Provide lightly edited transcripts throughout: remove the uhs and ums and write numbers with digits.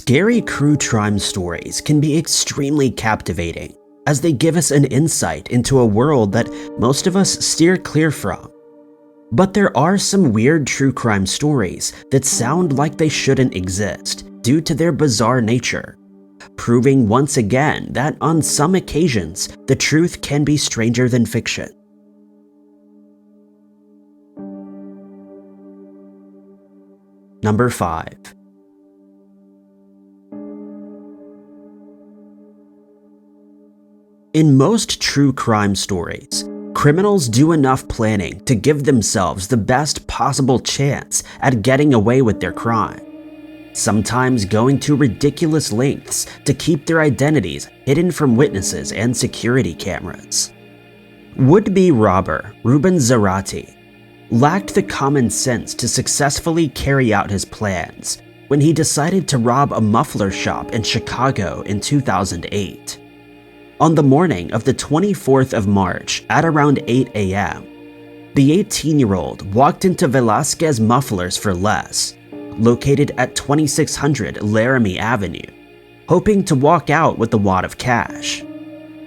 Scary true crime stories can be extremely captivating, as they give us an insight into a world that most of us steer clear from. But there are some weird true crime stories that sound like they shouldn't exist due to their bizarre nature, proving once again that on some occasions, the truth can be stranger than fiction. Number 5. In most true crime stories, criminals do enough planning to give themselves the best possible chance at getting away with their crime, sometimes going to ridiculous lengths to keep their identities hidden from witnesses and security cameras. Would-be robber Ruben Zarate lacked the common sense to successfully carry out his plans when he decided to rob a muffler shop in Chicago in 2008. On the morning of the 24th of March at around 8 a.m., the 18-year-old walked into Velasquez Mufflers for Less, located at 2600 Laramie Avenue, hoping to walk out with a wad of cash.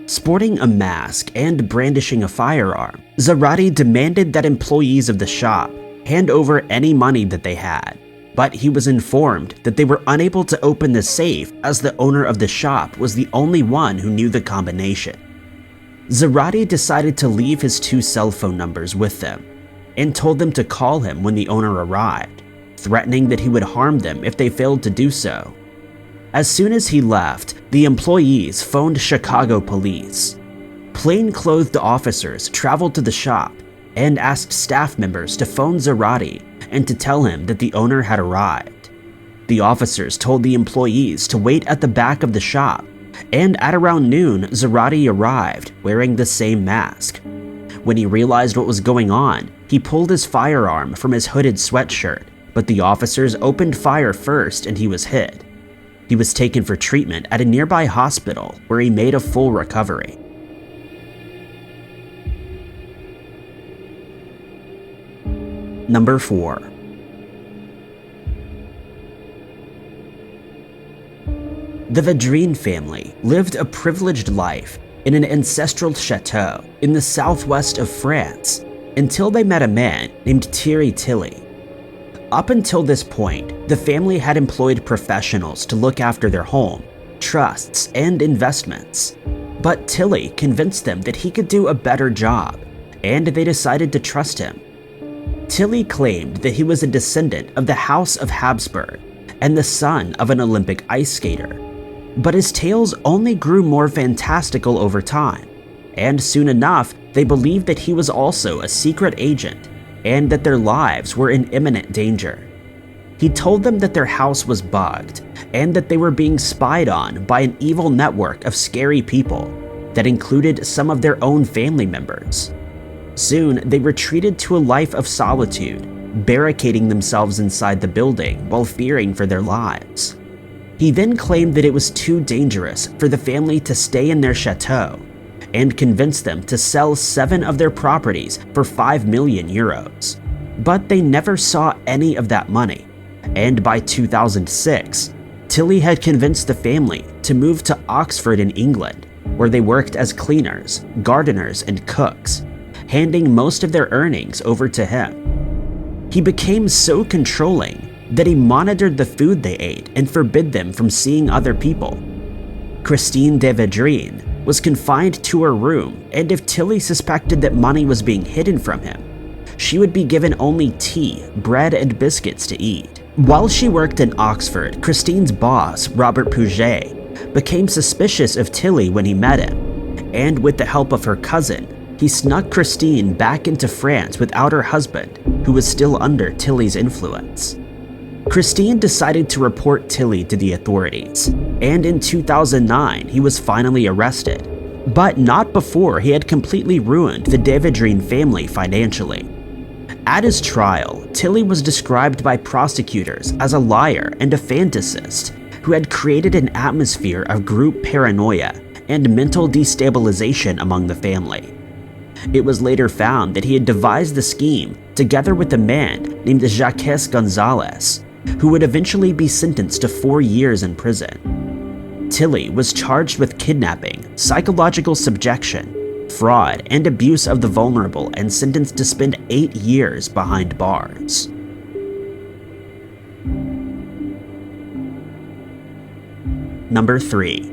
Sporting a mask and brandishing a firearm, Zarate demanded that employees of the shop hand over any money that they had, but he was informed that they were unable to open the safe as the owner of the shop was the only one who knew the combination. Zarate decided to leave his 2 cell phone numbers with them and told them to call him when the owner arrived, threatening that he would harm them if they failed to do so. As soon as he left, the employees phoned Chicago police. Plain-clothed officers traveled to the shop and asked staff members to phone Zarate and to tell him that the owner had arrived. The officers told the employees to wait at the back of the shop, and at around noon, Zarate arrived wearing the same mask. When he realized what was going on, he pulled his firearm from his hooded sweatshirt, but the officers opened fire first and he was hit. He was taken for treatment at a nearby hospital where he made a full recovery. Number 4. The Vadrine family lived a privileged life in an ancestral chateau in the southwest of France until they met a man named Thierry Tilly. Up until this point, the family had employed professionals to look after their home, trusts, and investments. But Tilly convinced them that he could do a better job, and they decided to trust him. Tilly claimed that he was a descendant of the House of Habsburg and the son of an Olympic ice skater. But his tales only grew more fantastical over time, and soon enough, they believed that he was also a secret agent and that their lives were in imminent danger. He told them that their house was bugged and that they were being spied on by an evil network of scary people that included some of their own family members. Soon, they retreated to a life of solitude, barricading themselves inside the building while fearing for their lives. He then claimed that it was too dangerous for the family to stay in their chateau and convinced them to sell 7 of their properties for 5 million euros. But they never saw any of that money, and by 2006, Tilly had convinced the family to move to Oxford in England, where they worked as cleaners, gardeners, and cooks, handing most of their earnings over to him. He became so controlling that he monitored the food they ate and forbid them from seeing other people. Christine de Vadrine was confined to her room, and if Tilly suspected that money was being hidden from him, she would be given only tea, bread, and biscuits to eat. While she worked in Oxford, Christine's boss, Robert Puget, became suspicious of Tilly when he met him, and with the help of her cousin, he snuck Christine back into France without her husband, who was still under Tilly's influence. Christine decided to report Tilly to the authorities, and in 2009 he was finally arrested, but not before he had completely ruined the de Vadrine family financially. At his trial, Tilly was described by prosecutors as a liar and a fantasist who had created an atmosphere of group paranoia and mental destabilization among the family. It was later found that he had devised the scheme together with a man named Jacques Gonzalez, who would eventually be sentenced to 4 years in prison. Tilly was charged with kidnapping, psychological subjection, fraud, and abuse of the vulnerable and sentenced to spend 8 years behind bars. Number 3.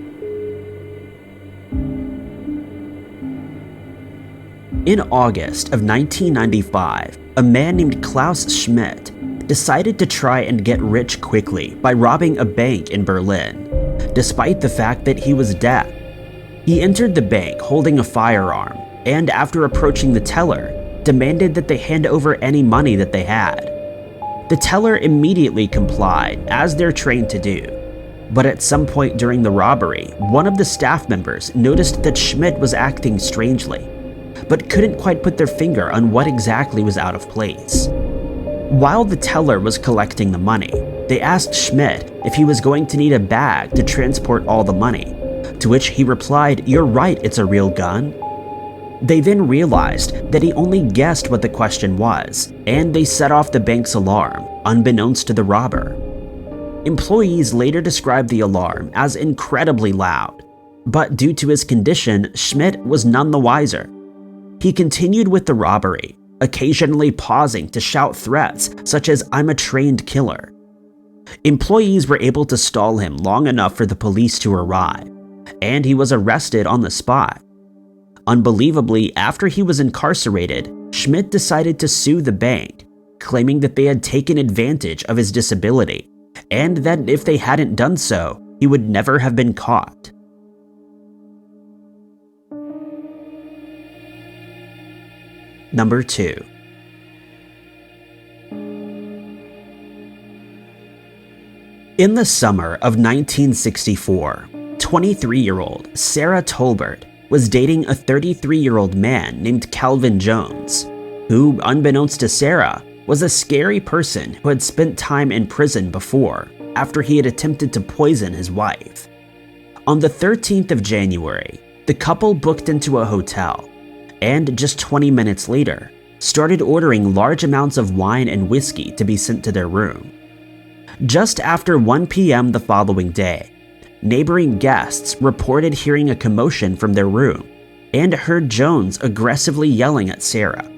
In August of 1995, a man named Klaus Schmidt decided to try and get rich quickly by robbing a bank in Berlin, despite the fact that he was deaf. He entered the bank holding a firearm, and after approaching the teller, demanded that they hand over any money that they had. The teller immediately complied, as they're trained to do. But at some point during the robbery, one of the staff members noticed that Schmidt was acting strangely, but couldn't quite put their finger on what exactly was out of place. While the teller was collecting the money, they asked Schmidt if he was going to need a bag to transport all the money, to which he replied, "You're right, it's a real gun." They then realized that he only guessed what the question was, and they set off the bank's alarm, unbeknownst to the robber. Employees later described the alarm as incredibly loud, but due to his condition, Schmidt was none the wiser. He continued with the robbery, occasionally pausing to shout threats such as "I'm a trained killer." Employees were able to stall him long enough for the police to arrive, and he was arrested on the spot. Unbelievably, after he was incarcerated, Schmidt decided to sue the bank, claiming that they had taken advantage of his disability, and that if they hadn't done so, he would never have been caught. Number 2. In the summer of 1964, 23-year-old Sarahlbert was dating a 33-year-old man named Calvin Jones, who, unbeknownst to Sarah, was a scary person who had spent time in prison before, after he had attempted to poison his wife. On the 13th of January, the couple booked into a hotel, and just 20 minutes later, started ordering large amounts of wine and whiskey to be sent to their room. Just after 1 p.m. the following day, neighboring guests reported hearing a commotion from their room and heard Jones aggressively yelling at Sarah.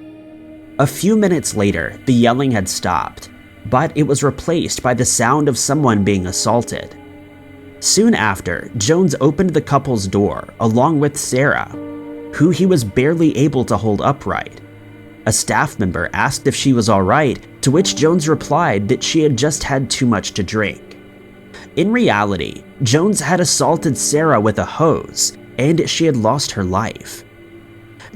A few minutes later, the yelling had stopped, but it was replaced by the sound of someone being assaulted. Soon after, Jones opened the couple's door along with Sarah, who he was barely able to hold upright. A staff member asked if she was alright, to which Jones replied that she had just had too much to drink. In reality, Jones had assaulted Sarah with a hose, and she had lost her life.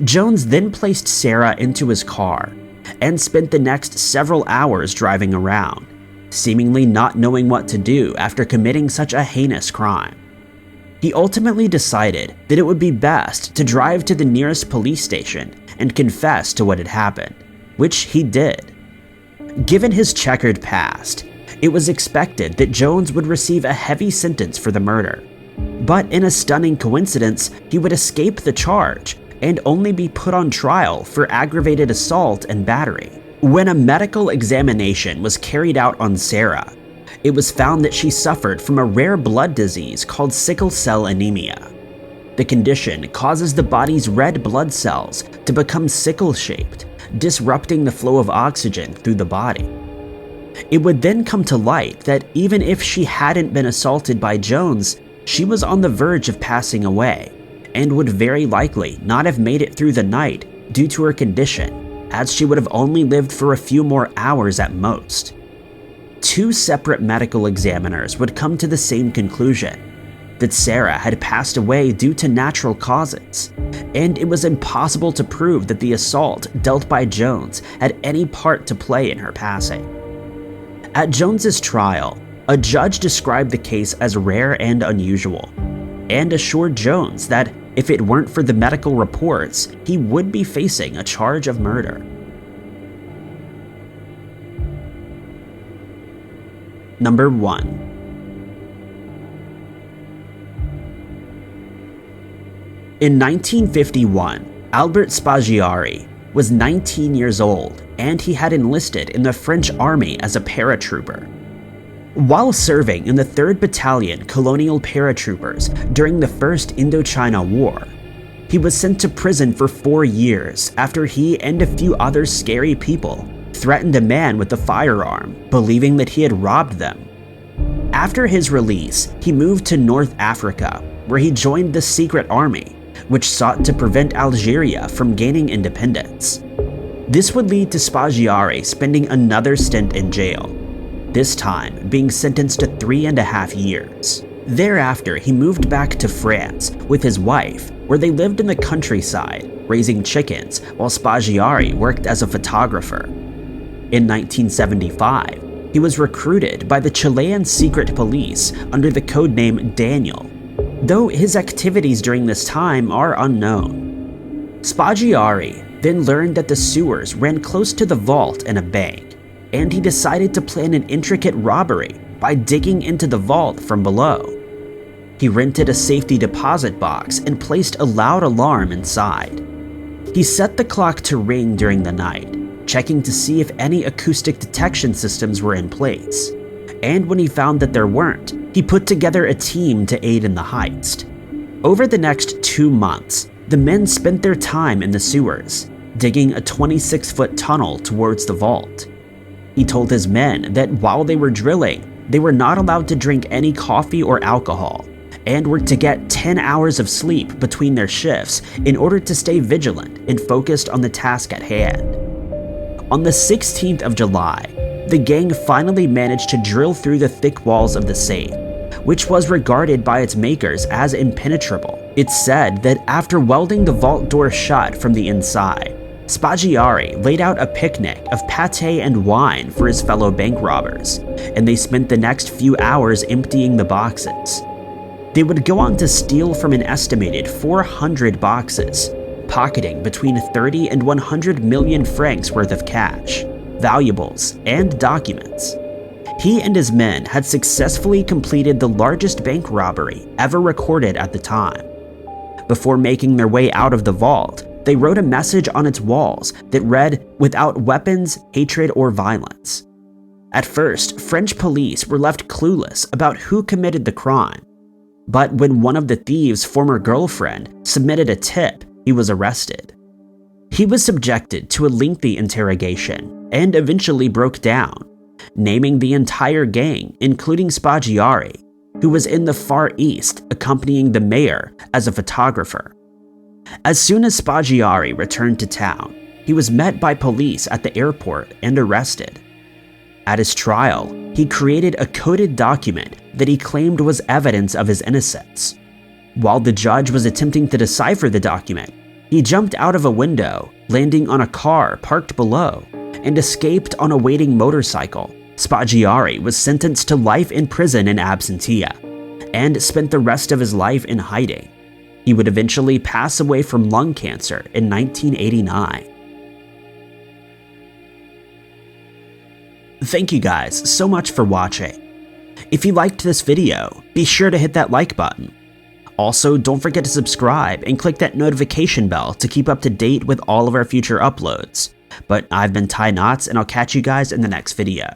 Jones then placed Sarah into his car and spent the next several hours driving around, seemingly not knowing what to do after committing such a heinous crime. He ultimately decided that it would be best to drive to the nearest police station and confess to what had happened, which he did. Given his checkered past, it was expected that Jones would receive a heavy sentence for the murder. But in a stunning coincidence, he would escape the charge and only be put on trial for aggravated assault and battery. When a medical examination was carried out on Sarah, it was found that she suffered from a rare blood disease called sickle cell anemia. The condition causes the body's red blood cells to become sickle-shaped, disrupting the flow of oxygen through the body. It would then come to light that even if she hadn't been assaulted by Jones, she was on the verge of passing away, and would very likely not have made it through the night due to her condition, as she would have only lived for a few more hours at most. 2 separate medical examiners would come to the same conclusion, that Sarah had passed away due to natural causes, and it was impossible to prove that the assault dealt by Jones had any part to play in her passing. At Jones's trial, a judge described the case as rare and unusual, and assured Jones that if it weren't for the medical reports, he would be facing a charge of murder. Number 1. In 1951, Albert Spaghiari was 19 years old, and he had enlisted in the French army as a paratrooper. While serving in the 3rd Battalion Colonial Paratroopers during the First Indochina War, he was sent to prison for 4 years after he and a few other scary people threatened a man with a firearm, believing that he had robbed them. After his release, he moved to North Africa, where he joined the Secret Army, which sought to prevent Algeria from gaining independence. This would lead to Spaghiari spending another stint in jail, this time being sentenced to 3.5 years. Thereafter, he moved back to France with his wife, where they lived in the countryside, raising chickens, while Spaghiari worked as a photographer. In 1975, he was recruited by the Chilean secret police under the codename Daniel, though his activities during this time are unknown. Spaghiari then learned that the sewers ran close to the vault in a bank, and he decided to plan an intricate robbery by digging into the vault from below. He rented a safety deposit box and placed a loud alarm inside. He set the clock to ring during the night, checking to see if any acoustic detection systems were in place. And when he found that there weren't, he put together a team to aid in the heist. Over the next 2 months, the men spent their time in the sewers, digging a 26-foot tunnel towards the vault. He told his men that while they were drilling, they were not allowed to drink any coffee or alcohol, and were to get 10 hours of sleep between their shifts in order to stay vigilant and focused on the task at hand. On the 16th of July, the gang finally managed to drill through the thick walls of the safe, which was regarded by its makers as impenetrable. It's said that after welding the vault door shut from the inside, Spaghiari laid out a picnic of pâté and wine for his fellow bank robbers, and they spent the next few hours emptying the boxes. They would go on to steal from an estimated 400 boxes, pocketing between 30 and 100 million francs worth of cash, valuables, and documents. He and his men had successfully completed the largest bank robbery ever recorded at the time. Before making their way out of the vault, they wrote a message on its walls that read, "Without weapons, hatred, or violence." At first, French police were left clueless about who committed the crime. But when one of the thieves' former girlfriend submitted a tip, he was arrested. He was subjected to a lengthy interrogation and eventually broke down, naming the entire gang, including Spaghiari, who was in the Far East accompanying the mayor as a photographer. As soon as Spaghiari returned to town, he was met by police at the airport and arrested. At his trial, he created a coded document that he claimed was evidence of his innocence. While the judge was attempting to decipher the document, he jumped out of a window, landing on a car parked below, and escaped on a waiting motorcycle. Spaghiari was sentenced to life in prison in absentia, and spent the rest of his life in hiding. He would eventually pass away from lung cancer in 1989. Thank you guys so much for watching. If you liked this video, be sure to hit that like button. Also, don't forget to subscribe and click that notification bell to keep up to date with all of our future uploads. But I've been Ty Knotts, and I'll catch you guys in the next video.